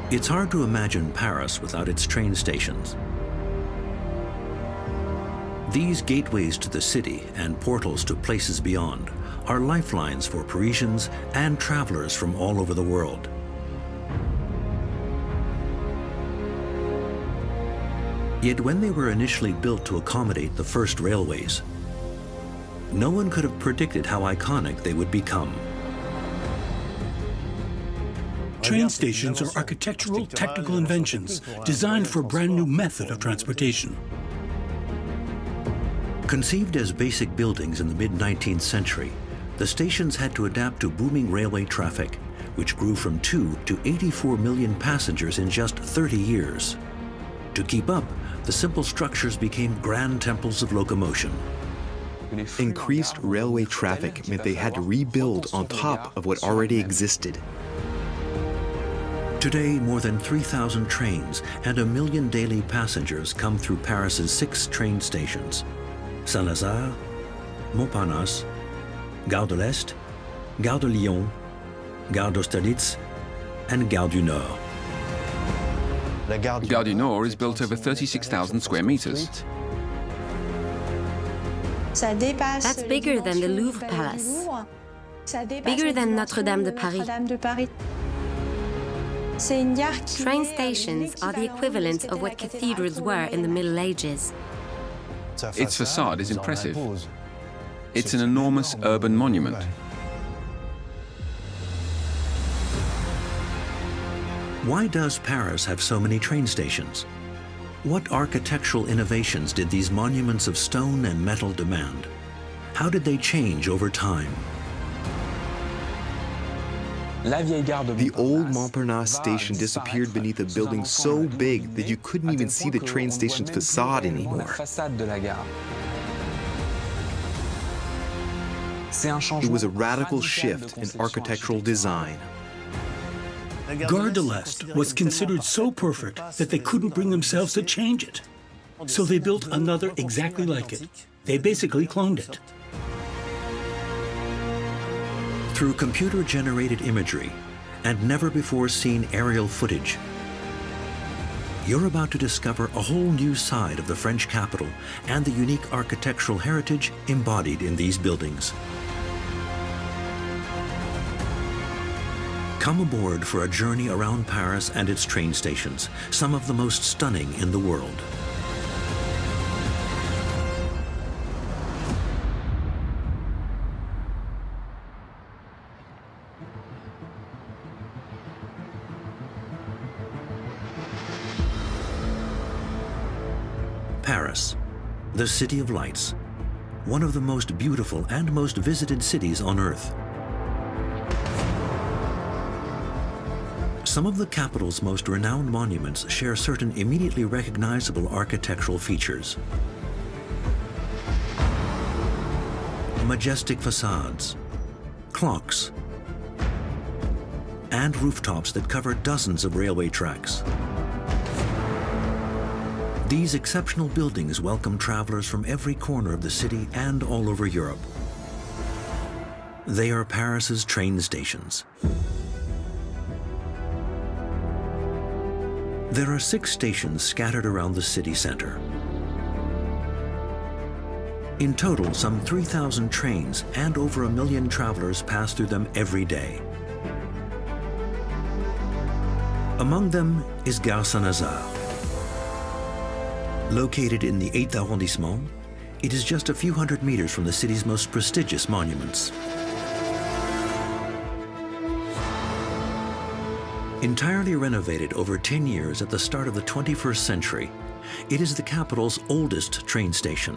It's hard to imagine Paris without its train stations. These gateways to the city and portals to places beyond are lifelines for Parisians and travelers from all over the world. Yet when they were initially built to accommodate the first railways, no one could have predicted how iconic they would become. Train stations are architectural, technical inventions designed for a brand new method of transportation. Conceived as basic buildings in the mid-19th century, the stations had to adapt to booming railway traffic, which grew from 2 to 84 million passengers in just 30 years. To keep up, the simple structures became grand temples of locomotion. Increased railway traffic meant they had to rebuild on top of what already existed. Today, more than 3,000 trains and 1 million daily passengers come through Paris's 6 train stations: Saint-Lazare, Montparnasse, Gare de l'Est, Gare de Lyon, Gare d'Austerlitz, and Gare du Nord. Gare du Nord is built over 36,000 square meters. That's bigger than the Louvre Palace, bigger than Notre-Dame de Paris. Train stations are the equivalent of what cathedrals were in the Middle Ages. Its facade is impressive. It's an enormous urban monument. Why does Paris have so many train stations? What architectural innovations did these monuments of stone and metal demand? How did they change over time? The old Montparnasse station disappeared beneath a building so big that you couldn't even see the train station's facade anymore. It was a radical shift in architectural design. Gare de l'Est was considered so perfect that they couldn't bring themselves to change it. So they built another exactly like it. They basically cloned it. Through computer-generated imagery and never-before-seen aerial footage, you're about to discover a whole new side of the French capital and the unique architectural heritage embodied in these buildings. Come aboard for a journey around Paris and its train stations, some of the most stunning in the world. Paris, the City of Lights, one of the most beautiful and most visited cities on Earth. Some of the capital's most renowned monuments share certain immediately recognizable architectural features. Majestic facades, clocks, and rooftops that cover dozens of railway tracks. These exceptional buildings welcome travelers from every corner of the city and all over Europe. They are Paris's train stations. There are 6 stations scattered around the city center. In total, some 3,000 trains and over 1 million travelers pass through them every day. Among them is Gare Saint-Lazare. Located in the 8th arrondissement, it is just a few hundred meters from the city's most prestigious monuments. Entirely renovated over 10 years at the start of the 21st century, it is the capital's oldest train station.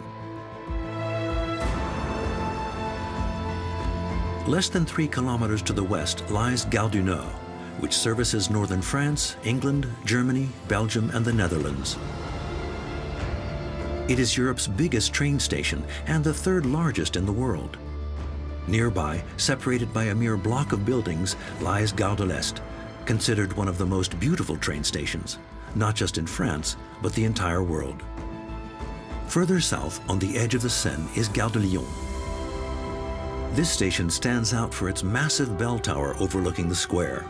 Less than 3 kilometers to the west lies Gare du Nord, which services northern France, England, Germany, Belgium, and the Netherlands. It is Europe's biggest train station and the 3rd largest in the world. Nearby, separated by a mere block of buildings, lies Gare de l'Est, considered one of the most beautiful train stations, not just in France, but the entire world. Further south, on the edge of the Seine, is Gare de Lyon. This station stands out for its massive bell tower overlooking the square.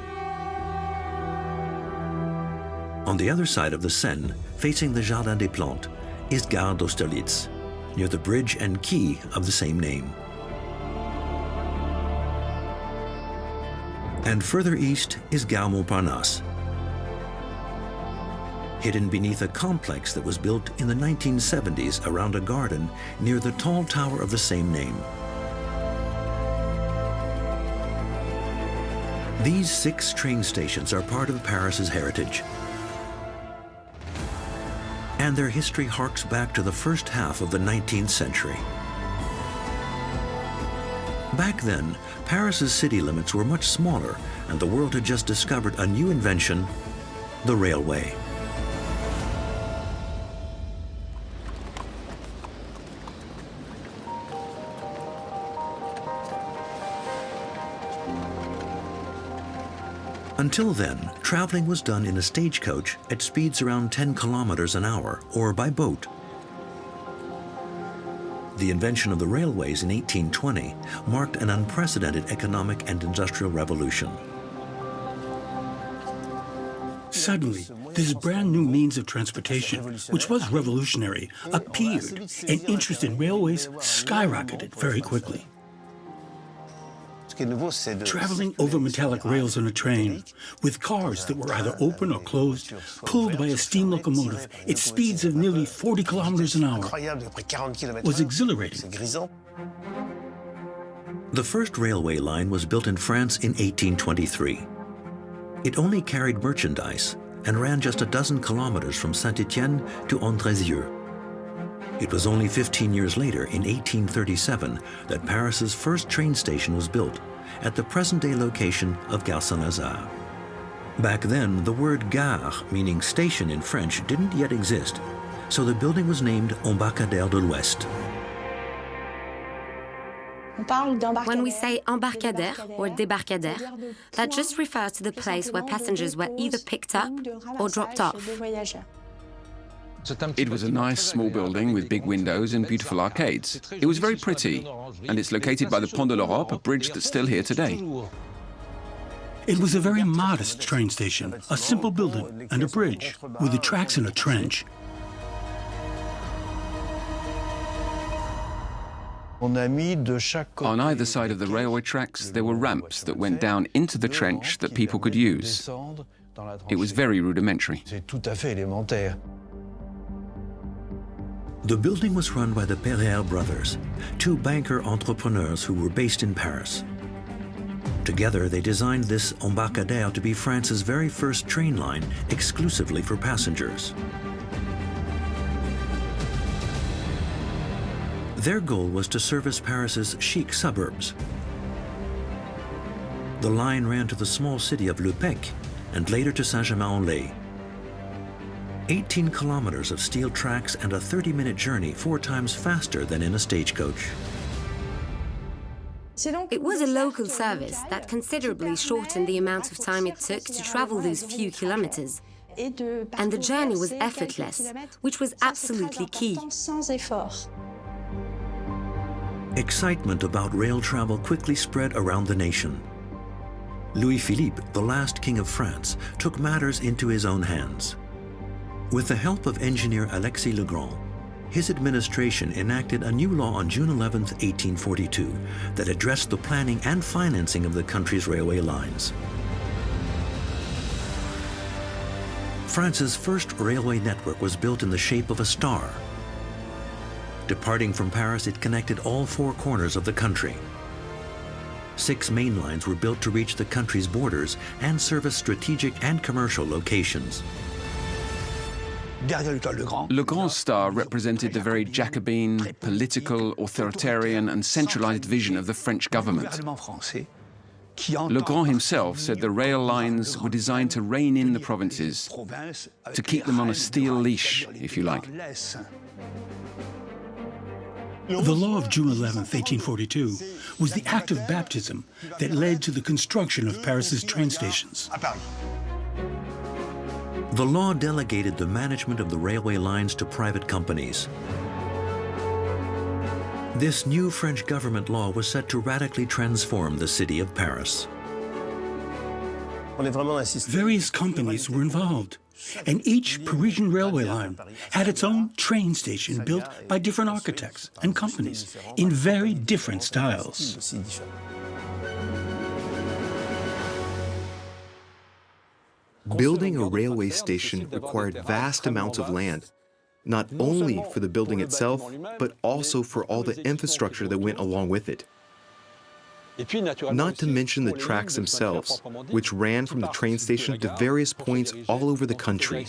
On the other side of the Seine, facing the Jardin des Plantes, is Gare d'Austerlitz, near the bridge and quay of the same name. And further east is Gare Montparnasse, hidden beneath a complex that was built in the 1970s around a garden near the tall tower of the same name. These 6 train stations are part of Paris's heritage. And their history harks back to the first half of the 19th century. Back then, Paris's city limits were much smaller, and the world had just discovered a new invention, the railway. Until then, traveling was done in a stagecoach at speeds around 10 kilometers an hour, or by boat. The invention of the railways in 1820 marked an unprecedented economic and industrial revolution. Suddenly, this brand new means of transportation, which was revolutionary, appeared, and interest in railways skyrocketed very quickly. Traveling over metallic rails on a train, with cars that were either open or closed, pulled by a steam locomotive at speeds of nearly 40 kilometers an hour, was exhilarating. The first railway line was built in France in 1823. It only carried merchandise and ran just a dozen kilometers from Saint-Étienne to Andrézieux. It was only 15 years later, in 1837, that Paris's first train station was built at the present-day location of Gare Saint-Lazare. Back then, the word gare, meaning station in French, didn't yet exist, so the building was named Embarcadère de l'Ouest. When we say embarcadère or débarcadère, that just refers to the place where passengers were either picked up or dropped off. It was a nice small building with big windows and beautiful arcades. It was very pretty, and it's located by the Pont de l'Europe, a bridge that's still here today. It was a very modest train station, a simple building and a bridge, with the tracks in a trench. On either side of the railway tracks, there were ramps that went down into the trench that people could use. It was very rudimentary. The building was run by the Perrier brothers, 2 banker entrepreneurs who were based in Paris. Together, they designed this embarcadère to be France's very first train line exclusively for passengers. Their goal was to service Paris's chic suburbs. The line ran to the small city of Le Pec and later to Saint-Germain-en-Laye. 18 kilometers of steel tracks and a 30-minute journey, 4 times faster than in a stagecoach. It was a local service that considerably shortened the amount of time it took to travel those few kilometers. And the journey was effortless, which was absolutely key. Excitement about rail travel quickly spread around the nation. Louis-Philippe, the last king of France, took matters into his own hands. With the help of engineer Alexis Legrand, his administration enacted a new law on June 11, 1842, that addressed the planning and financing of the country's railway lines. France's first railway network was built in the shape of a star. Departing from Paris, it connected all 4 corners of the country. 6 main lines were built to reach the country's borders and service strategic and commercial locations. Legrand's star represented the very Jacobin, political, authoritarian and centralized vision of the French government. Legrand himself said the rail lines were designed to rein in the provinces, to keep them on a steel leash, if you like. The law of June 11, 1842, was the act of baptism that led to the construction of Paris's train stations. The law delegated the management of the railway lines to private companies. This new French government law was set to radically transform the city of Paris. Various companies were involved. And each Parisian railway line had its own train station built by different architects and companies in very different styles. Building a railway station required vast amounts of land, not only for the building itself, but also for all the infrastructure that went along with it. Not to mention the tracks themselves, which ran from the train station to various points all over the country.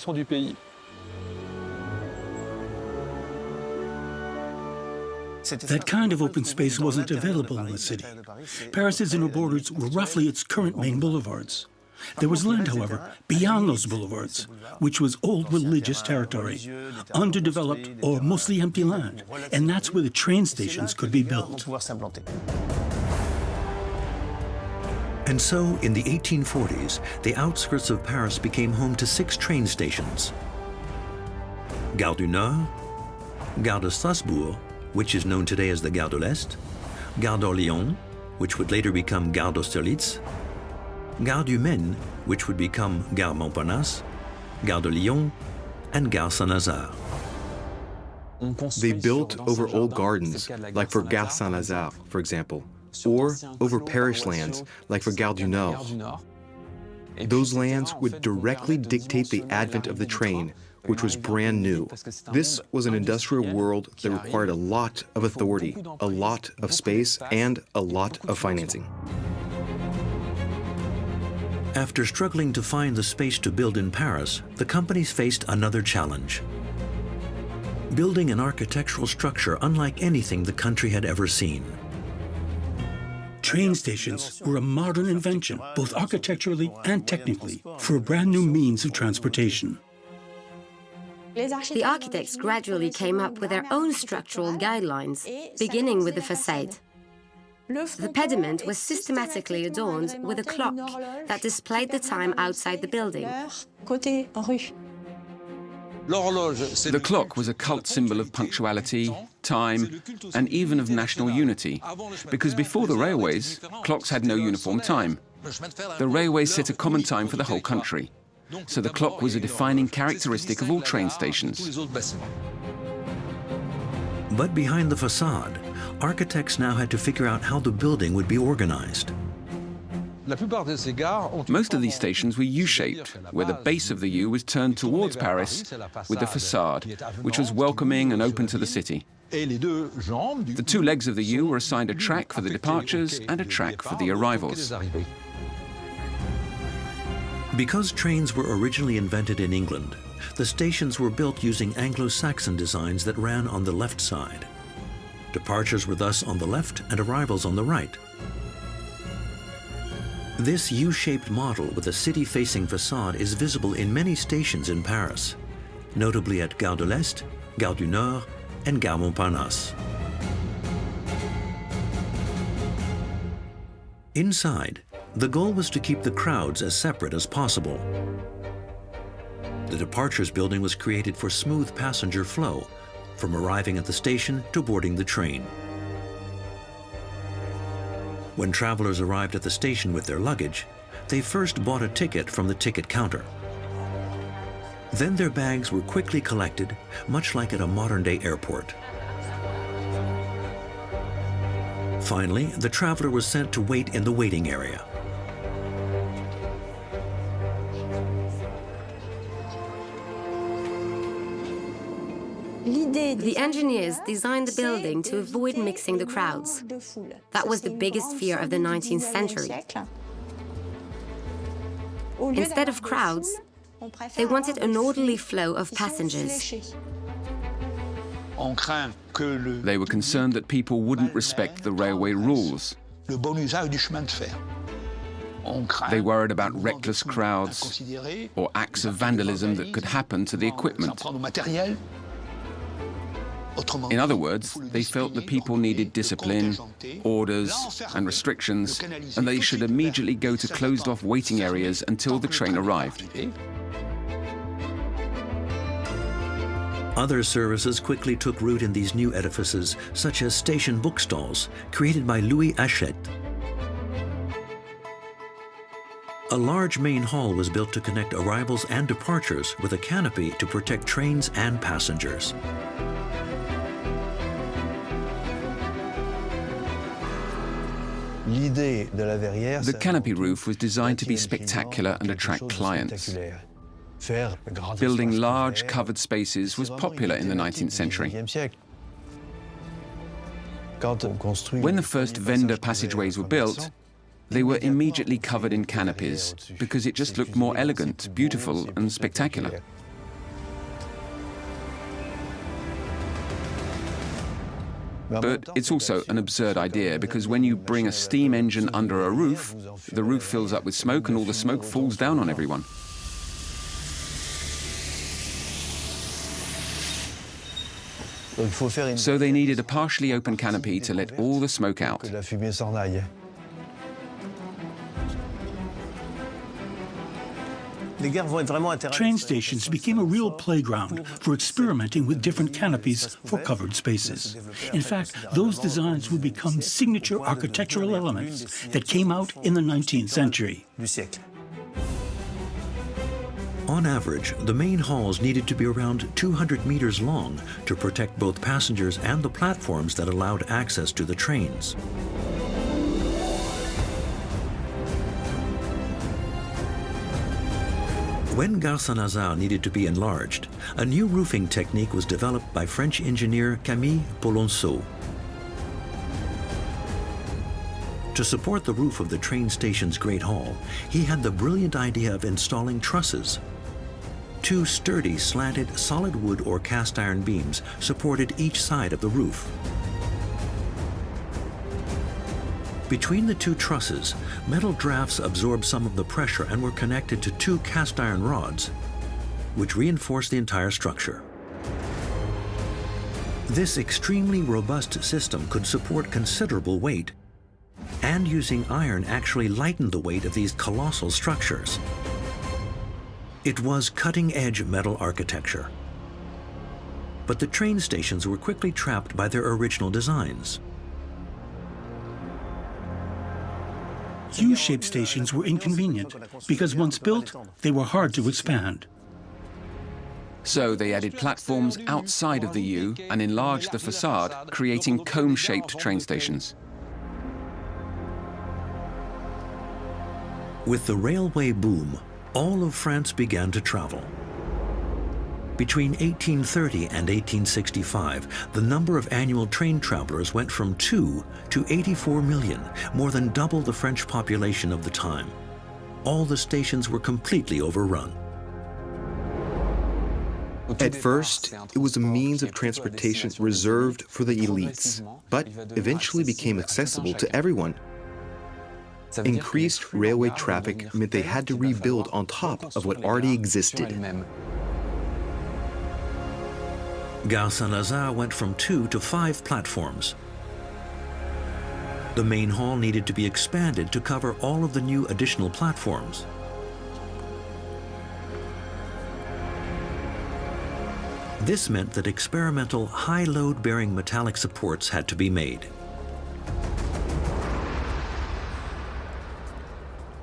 That kind of open space wasn't available in the city. Paris's inner borders were roughly its current main boulevards. There was land, however, beyond those boulevards, which was old religious territory, underdeveloped or mostly empty land, and that's where the train stations could be built. And so, in the 1840s, the outskirts of Paris became home to 6 train stations. Gare du Nord, Gare de Strasbourg, which is known today as the Gare de l'Est, Gare de Lyon, which would later become Gare d'Austerlitz, Gare du Maine, which would become Gare Montparnasse, Gare de Lyon, and Gare Saint-Lazare. They built over old gardens, like for Gare Saint-Lazare, for example, or over parish lands, like for Gare du Nord. Those lands would directly dictate the advent of the train, which was brand new. This was an industrial world that required a lot of authority, a lot of space, and a lot of financing. After struggling to find the space to build in Paris, the companies faced another challenge: building an architectural structure unlike anything the country had ever seen. Train stations were a modern invention, both architecturally and technically, for a brand new means of transportation. The architects gradually came up with their own structural guidelines, beginning with the facade. The pediment was systematically adorned with a clock that displayed the time outside the building. The clock was a cult symbol of punctuality, time, and even of national unity, because before the railways, clocks had no uniform time. The railways set a common time for the whole country, so the clock was a defining characteristic of all train stations. But behind the facade, architects now had to figure out how the building would be organized. Most of these stations were U-shaped, where the base of the U was turned towards Paris with the facade, which was welcoming and open to the city. The 2 legs of the U were assigned a track for the departures and a track for the arrivals. Because trains were originally invented in England, the stations were built using Anglo-Saxon designs that ran on the left side. Departures were thus on the left and arrivals on the right. This U-shaped model with a city-facing facade is visible in many stations in Paris, notably at Gare de l'Est, Gare du Nord, and Gare Montparnasse. Inside, the goal was to keep the crowds as separate as possible. The departures building was created for smooth passenger flow, from arriving at the station to boarding the train. When travelers arrived at the station with their luggage, they first bought a ticket from the ticket counter. Then their bags were quickly collected, much like at a modern-day airport. Finally, the traveler was sent to wait in the waiting area. The engineers designed the building to avoid mixing the crowds. That was the biggest fear of the 19th century. Instead of crowds, they wanted an orderly flow of passengers. They were concerned that people wouldn't respect the railway rules. They worried about reckless crowds or acts of vandalism that could happen to the equipment. In other words, they felt the people needed discipline, orders, and restrictions, and they should immediately go to closed-off waiting areas until the train arrived. Other services quickly took root in these new edifices, such as station bookstalls, created by Louis Hachette. A large main hall was built to connect arrivals and departures with a canopy to protect trains and passengers. The canopy roof was designed to be spectacular and attract clients. Building large covered spaces was popular in the 19th century. When the first vendor passageways were built, they were immediately covered in canopies because it just looked more elegant, beautiful, and spectacular. But it's also an absurd idea because when you bring a steam engine under a roof, the roof fills up with smoke and all the smoke falls down on everyone. So they needed a partially open canopy to let all the smoke out. Train stations became a real playground for experimenting with different canopies for covered spaces. In fact, those designs would become signature architectural elements that came out in the 19th century. On average, the main halls needed to be around 200 meters long to protect both passengers and the platforms that allowed access to the trains. When Gare Saint-Lazare needed to be enlarged, a new roofing technique was developed by French engineer Camille Polonceau. To support the roof of the train station's Great Hall, he had the brilliant idea of installing trusses. Two sturdy, slanted, solid wood or cast iron beams supported each side of the roof. Between the two trusses, metal drafts absorbed some of the pressure and were connected to two cast iron rods, which reinforced the entire structure. This extremely robust system could support considerable weight, and using iron actually lightened the weight of these colossal structures. It was cutting-edge metal architecture. But the train stations were quickly trapped by their original designs. U-shaped stations were inconvenient because once built, they were hard to expand. So they added platforms outside of the U and enlarged the facade, creating cone-shaped train stations. With the railway boom, all of France began to travel. Between 1830 and 1865, the number of annual train travelers went from 2 to 84 million, more than double the French population of the time. All the stations were completely overrun. At first, it was a means of transportation reserved for the elites, but eventually became accessible to everyone. Increased railway traffic meant they had to rebuild on top of what already existed. Gare Saint-Lazare went from 2 to 5 platforms. The main hall needed to be expanded to cover all of the new additional platforms. This meant that experimental high load-bearing metallic supports had to be made.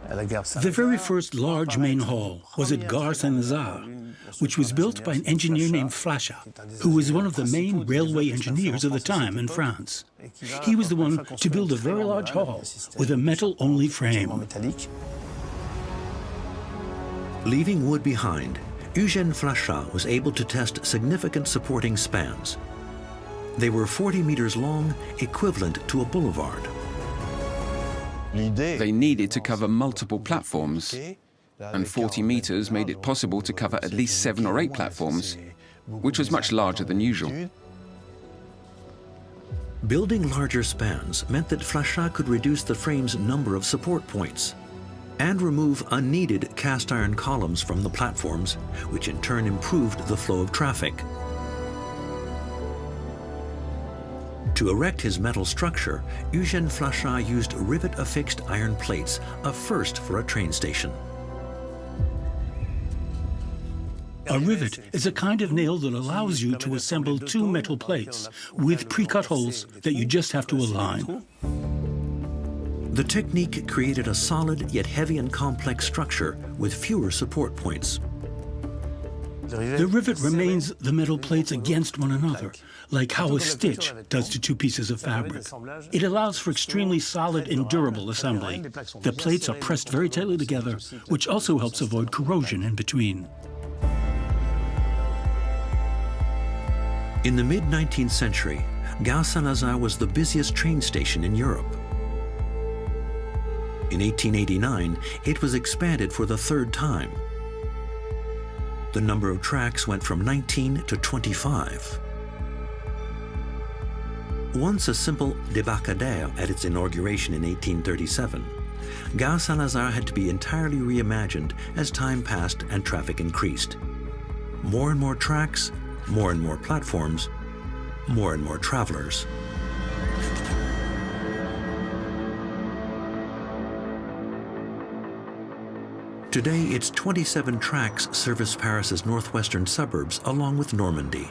The very first large main hall was at Gare Saint-Lazare, which was built by an engineer named Flachat, who was one of the main railway engineers of the time in France. He was the one to build a very large hall with a metal-only frame. Leaving wood behind, Eugène Flachat was able to test significant supporting spans. They were 40 meters long, equivalent to a boulevard. They needed to cover multiple platforms, and 40 meters made it possible to cover at least 7 or 8 platforms, which was much larger than usual. Building larger spans meant that Flachat could reduce the frame's number of support points and remove unneeded cast iron columns from the platforms, which in turn improved the flow of traffic. To erect his metal structure, Eugène Flachat used rivet-affixed iron plates, a first for a train station. A rivet is a kind of nail that allows you to assemble 2 metal plates with pre-cut holes that you just have to align. The technique created a solid yet heavy and complex structure with fewer support points. The rivet remains the metal plates against one another, like how a stitch does to two pieces of fabric. It allows for extremely solid and durable assembly. The plates are pressed very tightly together, which also helps avoid corrosion in between. In the mid-19th century, Gare Saint-Lazare was the busiest train station in Europe. In 1889, it was expanded for the third time. The number of tracks went from 19 to 25. Once a simple débarcadère at its inauguration in 1837, Gare Saint-Lazare had to be entirely reimagined as time passed and traffic increased. More and more tracks, more and more platforms, more and more travelers. Today, its 27 tracks service Paris's northwestern suburbs along with Normandy.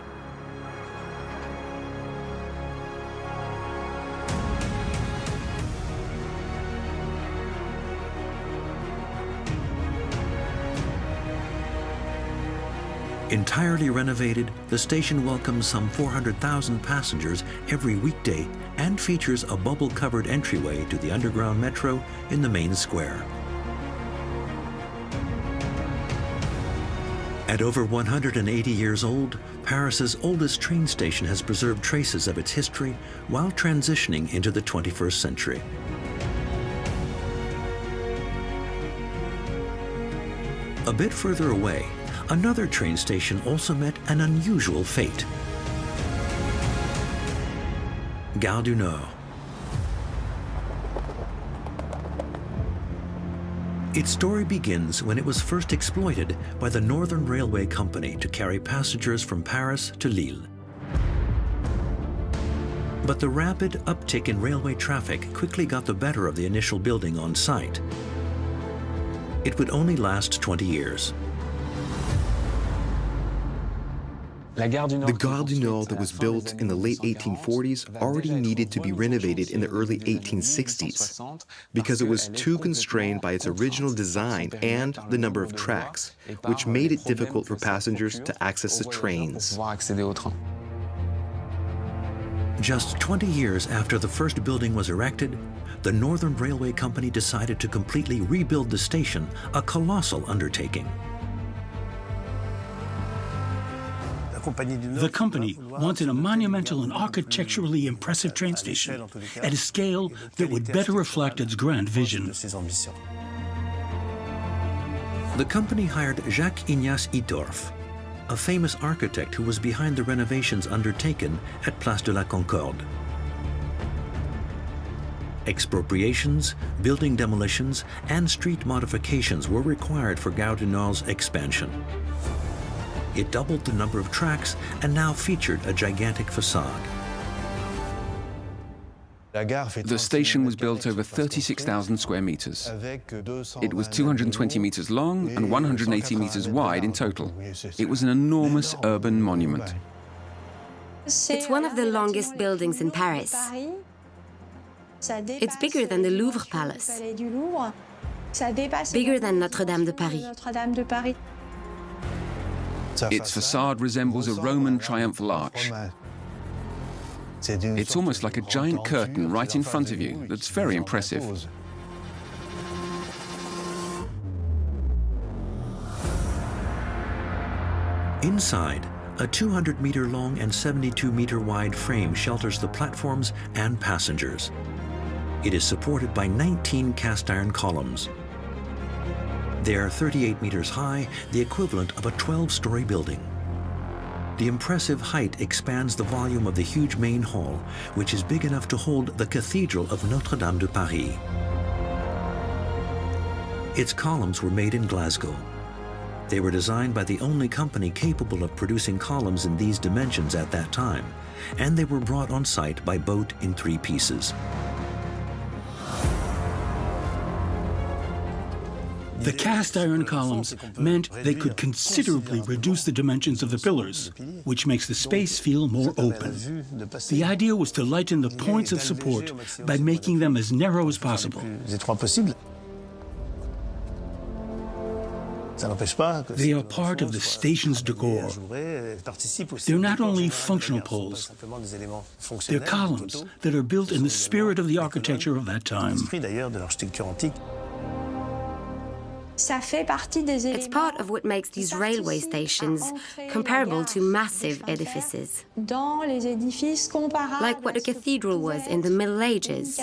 Entirely renovated, the station welcomes some 400,000 passengers every weekday and features a bubble-covered entryway to the underground metro in the main square. At over 180 years old, Paris's oldest train station has preserved traces of its history while transitioning into the 21st century. A bit further away, another train station also met an unusual fate. Gare du Nord. Its story begins when it was first exploited by the Northern Railway Company to carry passengers from Paris to Lille. But the rapid uptick in railway traffic quickly got the better of the initial building on site. It would only last 20 years. The Gare du Nord that was built in the late 1840s already needed to be renovated in the early 1860s because it was too constrained by its original design and the number of tracks, which made it difficult for passengers to access the trains. Just 20 years after the first building was erected, the Northern Railway Company decided to completely rebuild the station, a colossal undertaking. The company wanted a monumental and architecturally impressive train station at a scale that would better reflect its grand vision. The company hired Jacques-Ignace Idorf, a famous architect who was behind the renovations undertaken at Place de la Concorde. Expropriations, building demolitions, and street modifications were required for Gare du Nord's expansion. It doubled the number of tracks and now featured a gigantic facade. The station was built over 36,000 square meters. It was 220 meters long and 180 meters wide in total. It was an enormous urban monument. It's one of the longest buildings in Paris. It's bigger than the Louvre Palace, bigger than Notre-Dame de Paris. Its facade resembles a Roman triumphal arch. It's almost like a giant curtain right in front of you that's very impressive. Inside, a 200-meter long and 72-meter wide frame shelters the platforms and passengers. It is supported by 19 cast-iron columns. They are 38 meters high, the equivalent of a 12-story building. The impressive height expands the volume of the huge main hall, which is big enough to hold the Cathedral of Notre-Dame de Paris. Its columns were made in Glasgow. They were designed by the only company capable of producing columns in these dimensions at that time, and they were brought on site by boat in 3 pieces. The cast iron columns meant they could considerably reduce the dimensions of the pillars, which makes the space feel more open. The idea was to lighten the points of support by making them as narrow as possible. They are part of the station's decor. They're not only functional poles, they're columns that are built in the spirit of the architecture of that time. It's part of what makes these railway stations comparable to massive edifices, like what a cathedral was in the Middle Ages,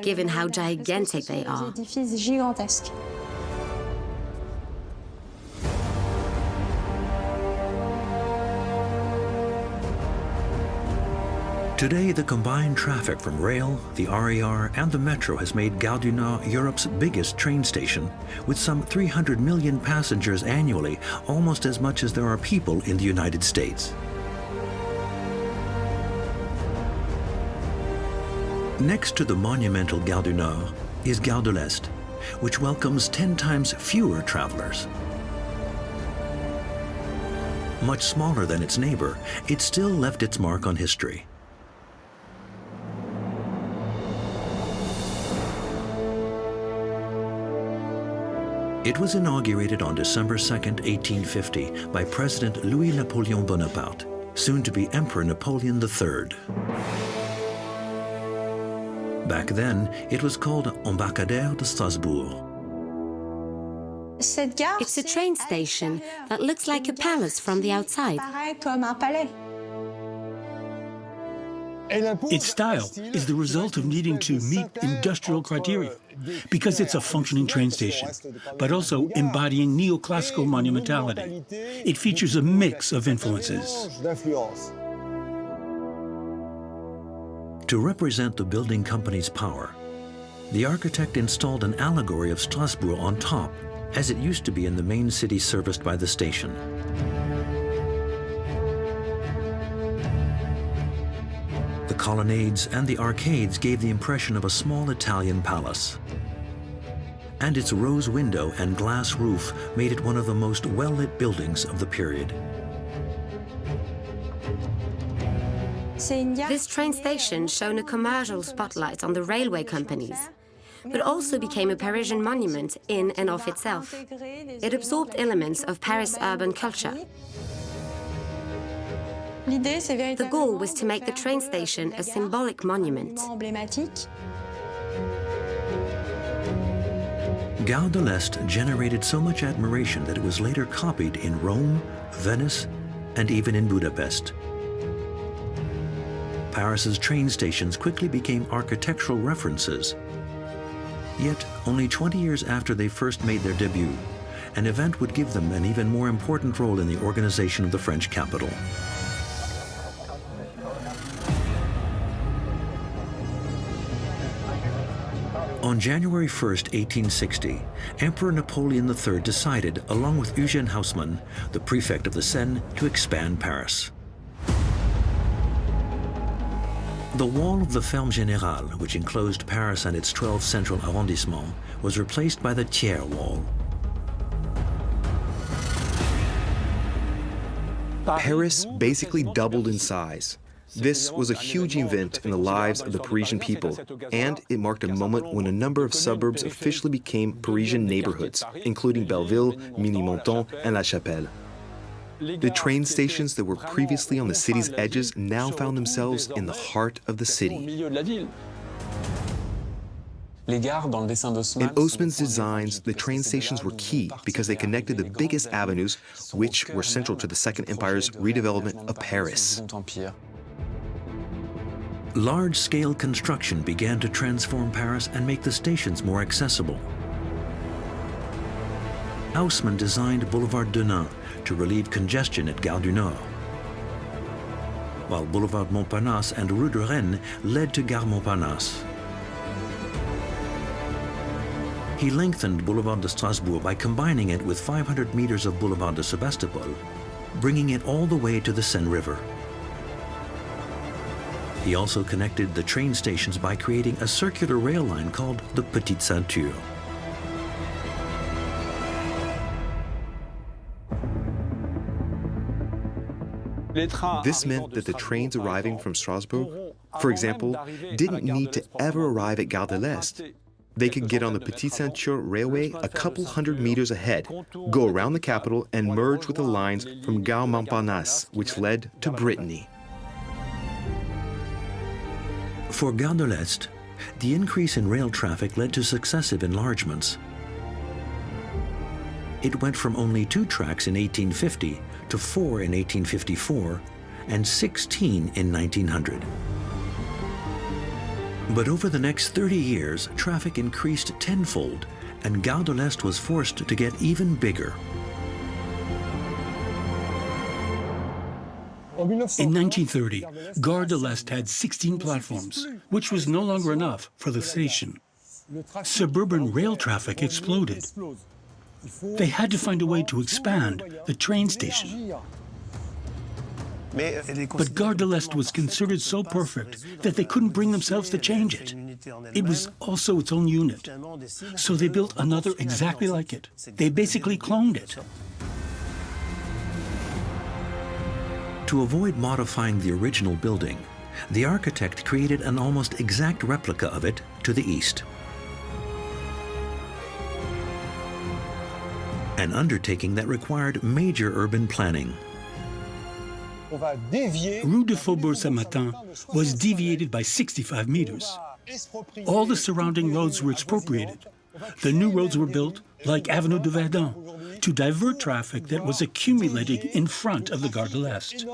given how gigantic they are. Today, the combined traffic from rail, the RER, and the metro has made Gare du Nord Europe's biggest train station, with some 300 million passengers annually, almost as much as there are people in the United States. Next to the monumental Gare du Nord is Gare de l'Est, which welcomes 10 times fewer travelers. Much smaller than its neighbor, it still left its mark on history. It was inaugurated on December 2, 1850, by President Louis-Napoleon Bonaparte, soon to be Emperor Napoleon III. Back then, it was called Embarcadère de Strasbourg. It's a train station that looks like a palace from the outside. Its style is the result of needing to meet industrial criteria, because it's a functioning train station, but also embodying neoclassical monumentality. It features a mix of influences. To represent the building company's power, the architect installed an allegory of Strasbourg on top, as it used to be in the main city serviced by the station. The colonnades and the arcades gave the impression of a small Italian palace. And its rose window and glass roof made it one of the most well-lit buildings of the period. This train station shone a commercial spotlight on the railway companies, but also became a Parisian monument in and of itself. It absorbed elements of Paris urban culture. The goal was to make the train station a symbolic monument. Gare de l'Est generated so much admiration that it was later copied in Rome, Venice, and even in Budapest. Paris's train stations quickly became architectural references. Yet, only 20 years after they first made their debut, an event would give them an even more important role in the organization of the French capital. On January 1, 1860, Emperor Napoleon III decided, along with Eugène Haussmann, the prefect of the Seine, to expand Paris. The wall of the Ferme Générale, which enclosed Paris and its 12 central arrondissements, was replaced by the Thiers wall. Paris basically doubled in size. This was a huge event in the lives of the Parisian people, and it marked a moment when a number of suburbs officially became Parisian neighborhoods, including Belleville, Monumental, and La Chapelle. The train stations that were previously on the city's edges now found themselves in the heart of the city. In Haussmann's designs, the train stations were key because they connected the biggest avenues, which were central to the Second Empire's redevelopment of Paris. Large-scale construction began to transform Paris and make the stations more accessible. Haussmann designed Boulevard Denain to relieve congestion at Gare du Nord, while Boulevard Montparnasse and Rue de Rennes led to Gare Montparnasse. He lengthened Boulevard de Strasbourg by combining it with 500 meters of Boulevard de Sébastopol, bringing it all the way to the Seine River. He also connected the train stations by creating a circular rail line called the Petite Ceinture. This meant that the trains arriving from Strasbourg, for example, didn't need to ever arrive at Gare de l'Est. They could get on the Petite Ceinture Railway a couple hundred meters ahead, go around the capital, and merge with the lines from Gare Montparnasse, which led to Brittany. For Gare de l'Est, the increase in rail traffic led to successive enlargements. It went from only 2 tracks in 1850 to 4 in 1854 and 16 in 1900. But over the next 30 years, traffic increased tenfold, and Gare de l'Est was forced to get even bigger. In 1930, Gare de l'Est had 16 platforms, which was no longer enough for the station. Suburban rail traffic exploded. They had to find a way to expand the train station. But Gare de l'Est was considered so perfect that they couldn't bring themselves to change it. It was also its own unit. So they built another exactly like it. They basically cloned it. To avoid modifying the original building, the architect created an almost exact replica of it to the east. An undertaking that required major urban planning. Rue de Faubourg Saint-Martin was deviated by 65 meters. All the surrounding roads were expropriated. The new roads were built, like Avenue de Verdun, to divert traffic that was accumulating in front of the Gare de l'Est.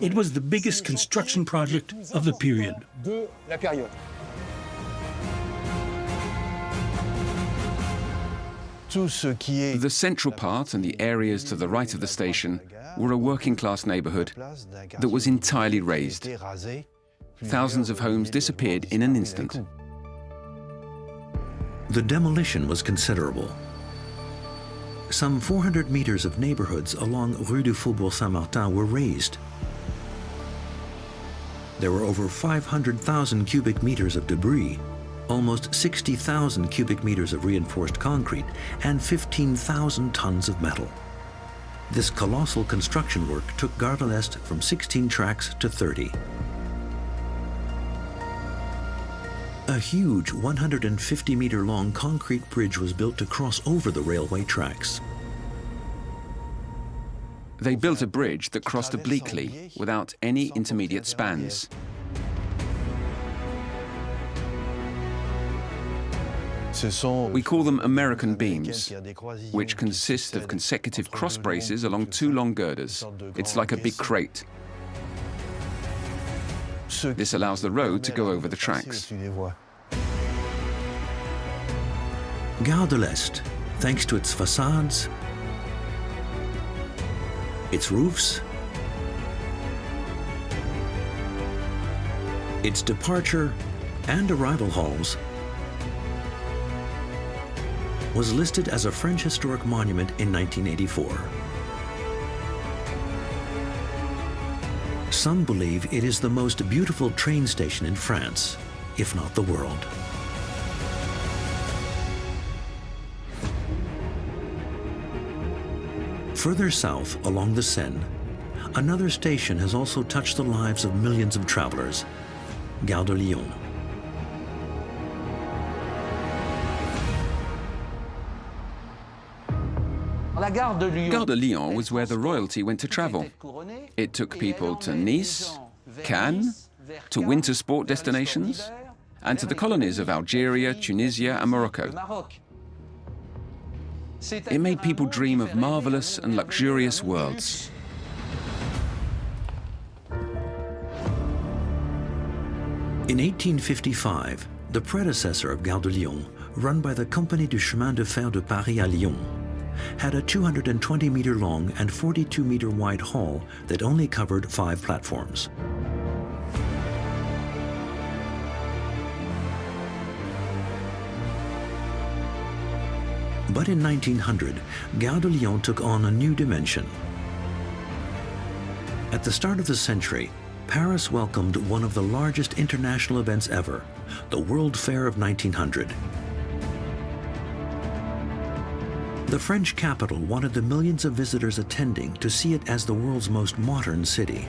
It was the biggest construction project of the period. The central part and the areas to the right of the station were a working-class neighborhood that was entirely razed. Thousands of homes disappeared in an instant. The demolition was considerable. Some 400 meters of neighborhoods along Rue du Faubourg Saint-Martin were razed. There were over 500,000 cubic meters of debris, almost 60,000 cubic meters of reinforced concrete, and 15,000 tons of metal. This colossal construction work took Gare de l'Est from 16 tracks to 30. A huge 150-meter-long concrete bridge was built to cross over the railway tracks. They built a bridge that crossed obliquely without any intermediate spans. We call them American beams, which consist of consecutive cross braces along 2 long girders. It's like a big crate. This allows the road to go over the tracks. Gare de l'Est, thanks to its facades, its roofs, its departure and arrival halls, was listed as a French historic monument in 1984. Some believe it is the most beautiful train station in France, if not the world. Further south along the Seine, another station has also touched the lives of millions of travelers, Gare de Lyon. Gare de Lyon was where the royalty went to travel. It took people to Nice, Cannes, to winter sport destinations, and to the colonies of Algeria, Tunisia, and Morocco. It made people dream of marvelous and luxurious worlds. In 1855, the predecessor of Gare de Lyon, run by the Compagnie du Chemin de Fer de Paris à Lyon, had a 220-meter-long and 42-meter-wide hall that only covered 5 platforms. But in 1900, Gare de Lyon took on a new dimension. At the start of the century, Paris welcomed one of the largest international events ever, the World Fair of 1900. The French capital wanted the millions of visitors attending to see it as the world's most modern city.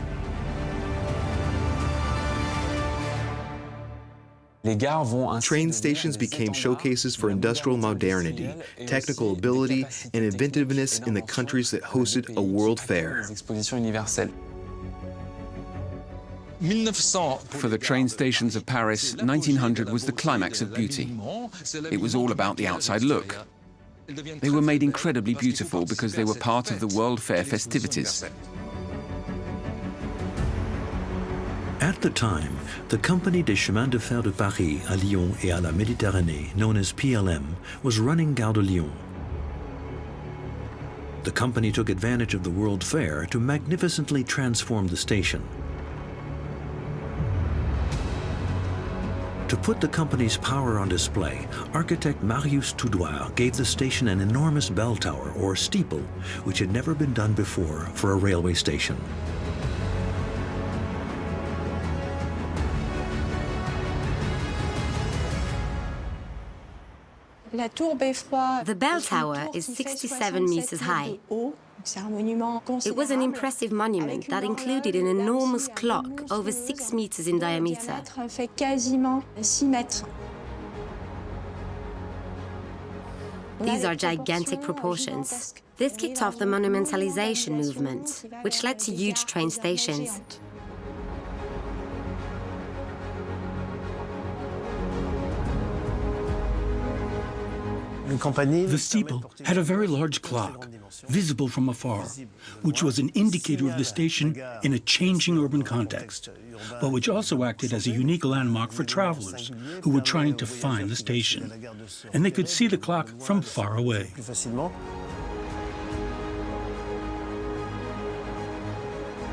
Train stations became showcases for industrial modernity, technical ability, and inventiveness in the countries that hosted a world fair. For the train stations of Paris, 1900 was the climax of beauty. It was all about the outside look. They were made incredibly beautiful because they were part of the World Fair festivities. At the time, the Compagnie des Chemins de Fer de Paris à Lyon et à la Méditerranée, known as PLM, was running Gare de Lyon. The company took advantage of the World Fair to magnificently transform the station. To put the company's power on display, architect Marius Toudoir gave the station an enormous bell tower, or steeple, which had never been done before for a railway station. The bell tower is 67 meters high. It was an impressive monument that included an enormous clock over 6 meters in diameter. These are gigantic proportions. This kicked off the monumentalization movement, which led to huge train stations. The steeple had a very large clock, visible from afar, which was an indicator of the station in a changing urban context, but which also acted as a unique landmark for travelers who were trying to find the station. And they could see the clock from far away.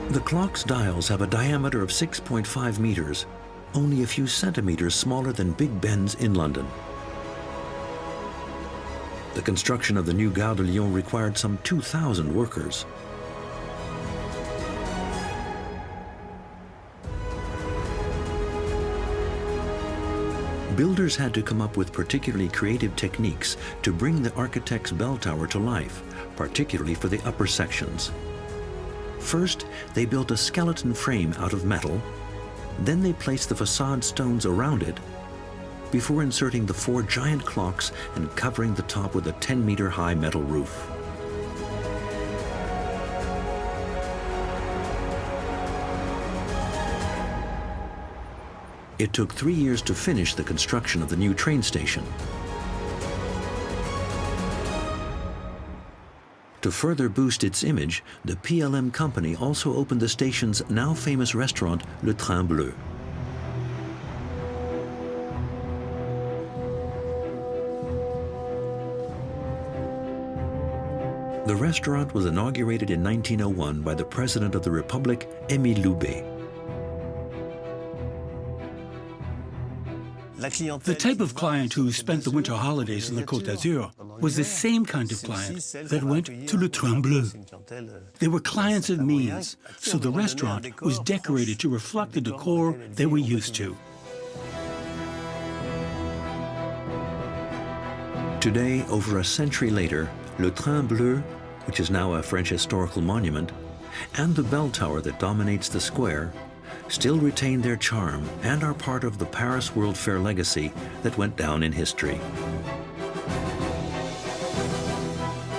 The clock's dials have a diameter of 6.5 meters, only a few centimeters smaller than Big Ben's in London. The construction of the new Gare de Lyon required some 2,000 workers. Builders had to come up with particularly creative techniques to bring the architect's bell tower to life, particularly for the upper sections. First, they built a skeleton frame out of metal. Then they placed the facade stones around it, before inserting the 4 giant clocks and covering the top with a 10-meter-high metal roof. It took 3 years to finish the construction of the new train station. To further boost its image, the PLM company also opened the station's now famous restaurant, Le Train Bleu. The restaurant was inaugurated in 1901 by the President of the Republic, Émile Loubet. The type of client who spent the winter holidays in the Côte d'Azur was the same kind of client that went to Le Train Bleu. They were clients of means, so the restaurant was decorated to reflect the decor they were used to. Today, over a century later, Le Train Bleu, which is now a French historical monument, and the bell tower that dominates the square, still retain their charm and are part of the Paris World Fair legacy that went down in history.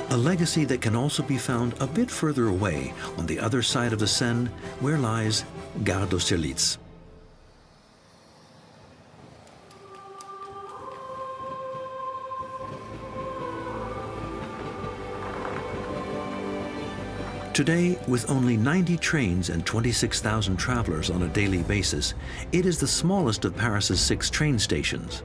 A legacy that can also be found a bit further away, on the other side of the Seine, where lies Gare d'Austerlitz. Today, with only 90 trains and 26,000 travelers on a daily basis, it is the smallest of Paris's 6 train stations.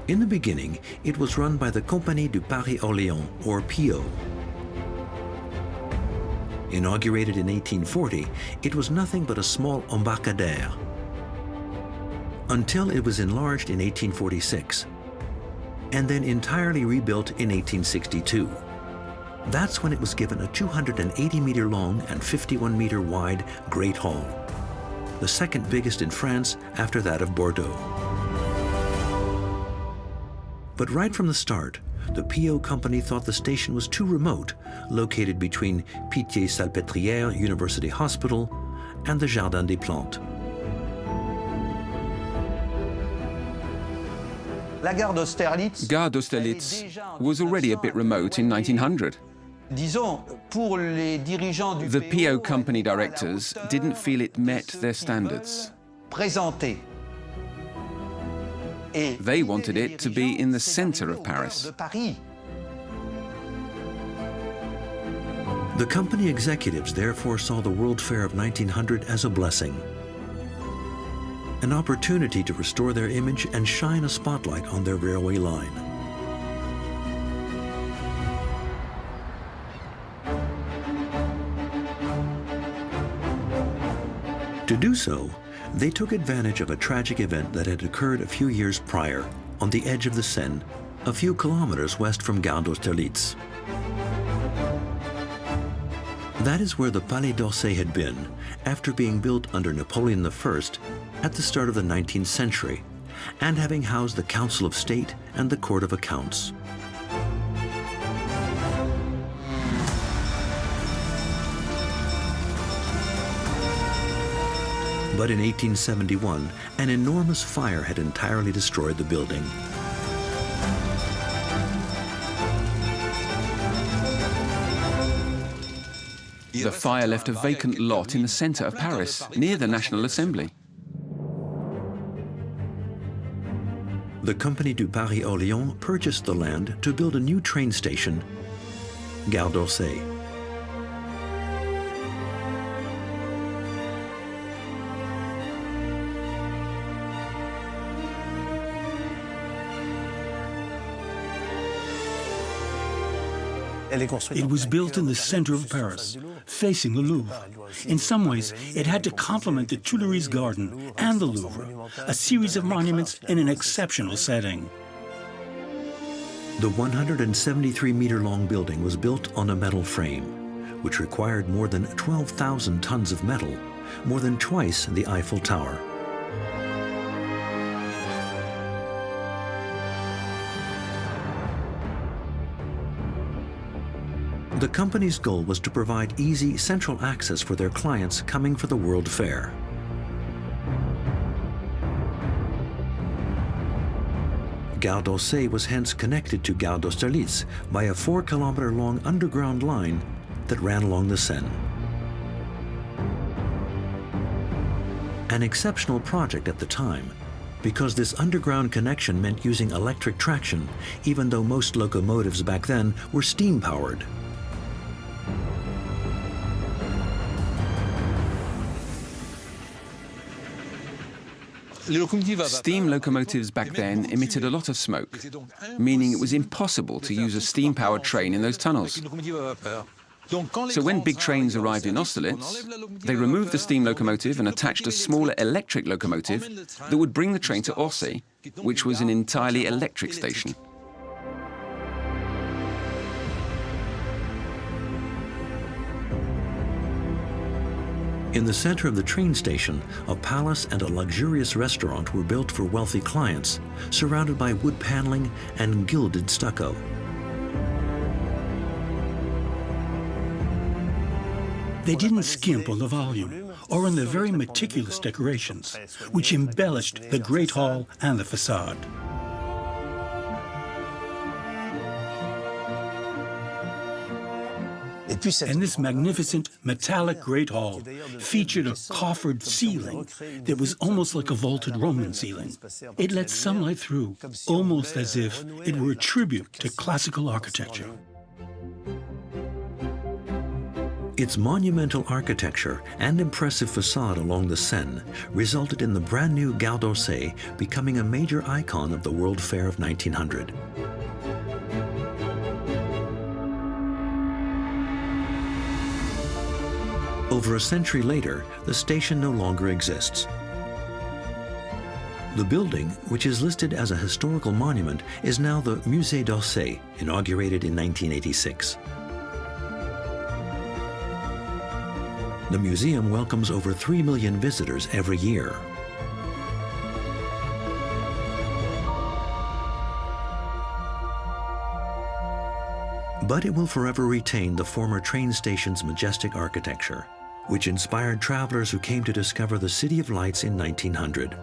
In the beginning, it was run by the Compagnie du Paris-Orléans, or PO. Inaugurated in 1840, it was nothing but a small embarcadère, until it was enlarged in 1846, and then entirely rebuilt in 1862. That's when it was given a 280-meter-long and 51-meter-wide Great Hall, the second biggest in France after that of Bordeaux. But right from the start, the PO company thought the station was too remote, located between Pitié-Salpêtrière University Hospital and the Jardin des Plantes. Gare d'Austerlitz was already a bit remote in 1900. The PO company directors didn't feel it met their standards. They wanted it to be in the center of Paris. The company executives therefore saw the World Fair of 1900 as a blessing, an opportunity to restore their image and shine a spotlight on their railway line. To do so, they took advantage of a tragic event that had occurred a few years prior on the edge of the Seine, a few kilometers west from Gare d'Austerlitz. That is where the Palais d'Orsay had been after being built under Napoleon I at the start of the 19th century, and having housed the Council of State and the Court of Accounts. But in 1871, an enormous fire had entirely destroyed the building. The fire left a vacant lot in the center of Paris, near the National Assembly. The Compagnie du Paris-Orléans purchased the land to build a new train station, Gare d'Orsay. It was built in the center of Paris, facing the Louvre. In some ways, it had to complement the Tuileries Garden and the Louvre, a series of monuments in an exceptional setting. The 173-meter-long building was built on a metal frame, which required more than 12,000 tons of metal, more than twice the Eiffel Tower. The company's goal was to provide easy central access for their clients coming for the World Fair. Gare d'Orsay was hence connected to Gare d'Austerlitz by a 4-kilometer-long underground line that ran along the Seine. An exceptional project at the time, because this underground connection meant using electric traction, even though most locomotives back then were steam-powered. Steam locomotives back then emitted a lot of smoke, meaning it was impossible to use a steam-powered train in those tunnels. So when big trains arrived in Austerlitz, they removed the steam locomotive and attached a smaller electric locomotive that would bring the train to Orsay, which was an entirely electric station. In the center of the train station, a palace and a luxurious restaurant were built for wealthy clients, surrounded by wood paneling and gilded stucco. They didn't skimp on the volume or on the very meticulous decorations, which embellished the Great Hall and the facade. And this magnificent metallic Great Hall featured a coffered ceiling that was almost like a vaulted Roman ceiling. It let sunlight through, almost as if it were a tribute to classical architecture. Its monumental architecture and impressive facade along the Seine resulted in the brand new Gare d'Orsay becoming a major icon of the World Fair of 1900. Over a century later, the station no longer exists. The building, which is listed as a historical monument, is now the Musée d'Orsay, inaugurated in 1986. The museum welcomes over 3 million visitors every year. But it will forever retain the former train station's majestic architecture, which inspired travelers who came to discover the City of Lights in 1900.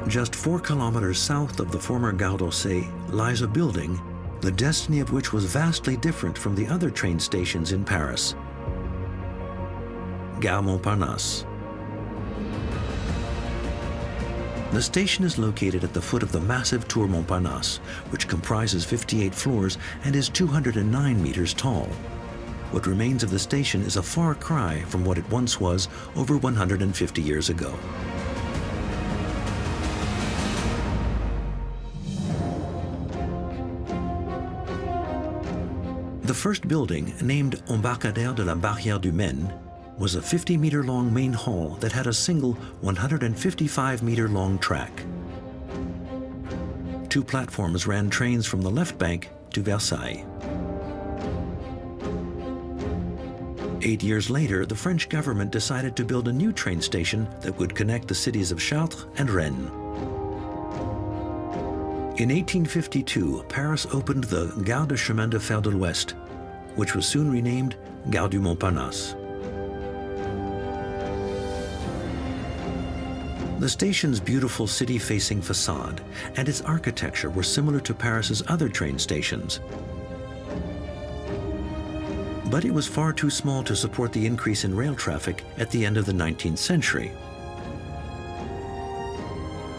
Just 4 kilometers south of the former Gare d'Orsay lies a building, the destiny of which was vastly different from the other train stations in Paris. Gare Montparnasse. The station is located at the foot of the massive Tour Montparnasse, which comprises 58 floors and is 209 meters tall. What remains of the station is a far cry from what it once was over 150 years ago. The first building, named Embarcadère de la Barrière du Maine, was a 50-meter-long main hall that had a single 155-meter-long track. 2 platforms ran trains from the left bank to Versailles. 8 years later, the French government decided to build a new train station that would connect the cities of Chartres and Rennes. In 1852, Paris opened the Gare de Chemin de Fer de l'Ouest, which was soon renamed Gare du Montparnasse. The station's beautiful city-facing facade and its architecture were similar to Paris's other train stations. But it was far too small to support the increase in rail traffic at the end of the 19th century.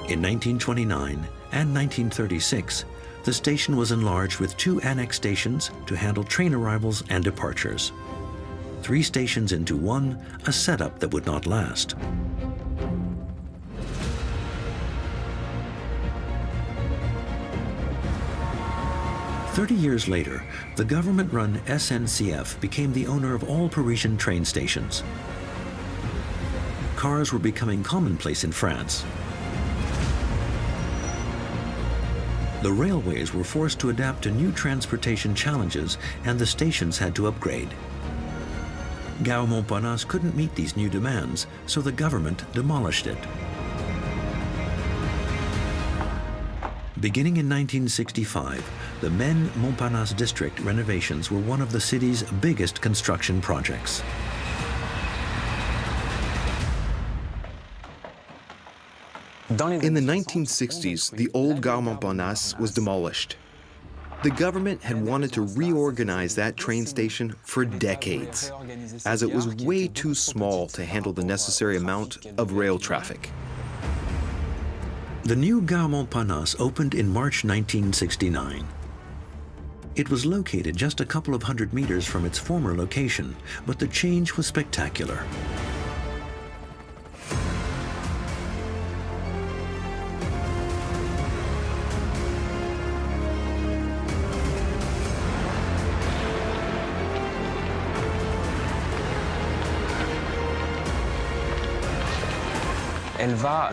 In 1929 and 1936, the station was enlarged with 2 annex stations to handle train arrivals and departures. 3 stations into 1, a setup that would not last. "30 years later, the government-run SNCF became the owner of all Parisian train stations. Cars were becoming commonplace in France. The railways were forced to adapt to new transportation challenges, and the stations had to upgrade. Gare Montparnasse couldn't meet these new demands, so the government demolished it. Beginning in 1965, the Maine-Montparnasse district renovations were one of the city's biggest construction projects. In the 1960s, the old Gare Montparnasse was demolished. The government had wanted to reorganize that train station for decades, as it was way too small to handle the necessary amount of rail traffic. The new Gare Montparnasse opened in March 1969. It was located just a couple of hundred meters from its former location, but the change was spectacular.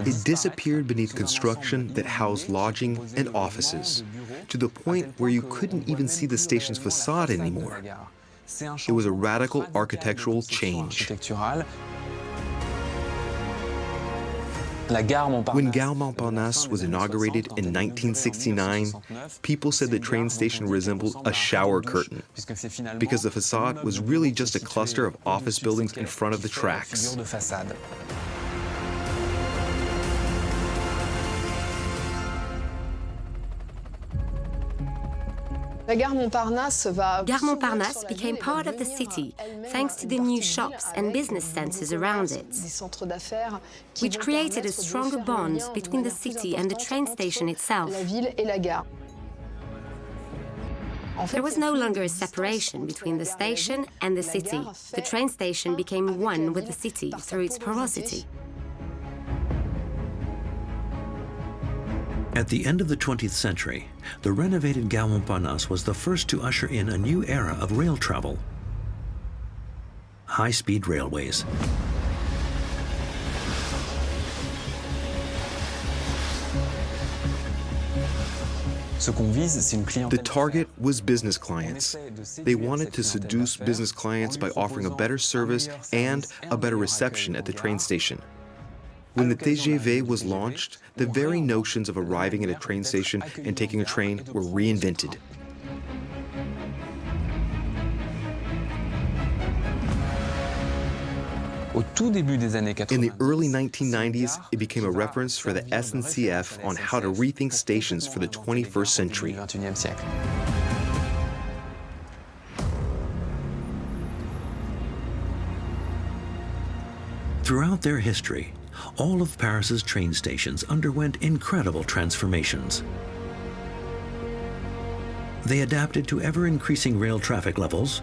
It disappeared beneath construction that housed lodging and offices, to the point where you couldn't even see the station's facade anymore. It was a radical architectural change. When Gare Montparnasse was inaugurated in 1969, people said the train station resembled a shower curtain, because the facade was really just a cluster of office buildings in front of the tracks. Gare Montparnasse became part of the city thanks to the new shops and business centers around it, which created a stronger bond between the city and the train station itself. There was no longer a separation between the station and the city. The train station became one with the city through its porosity. At the end of the 20th century, the renovated Gare Montparnasse was the first to usher in a new era of rail travel: high-speed railways. The target was business clients. They wanted to seduce business clients by offering a better service and a better reception at the train station. When the TGV was launched, the very notions of arriving at a train station and taking a train were reinvented. In the early 1990s, it became a reference for the SNCF on how to rethink stations for the 21st century. Throughout their history, all of Paris's train stations underwent incredible transformations. They adapted to ever-increasing rail traffic levels,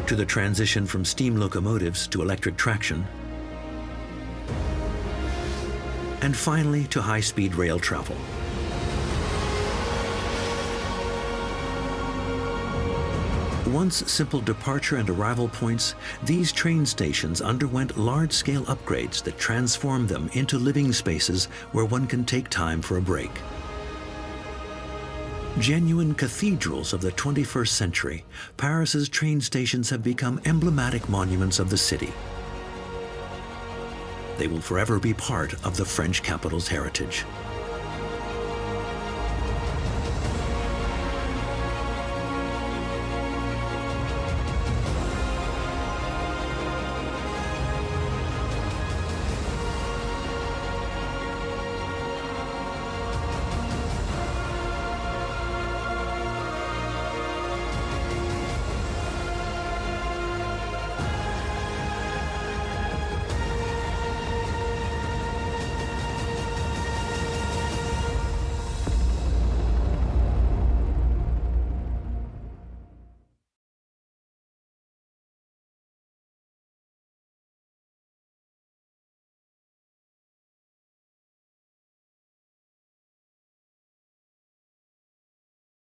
to the transition from steam locomotives to electric traction, and finally to high-speed rail travel. Once simple departure and arrival points, these train stations underwent large-scale upgrades that transformed them into living spaces where one can take time for a break. Genuine cathedrals of the 21st century, Paris's train stations have become emblematic monuments of the city. They will forever be part of the French capital's heritage.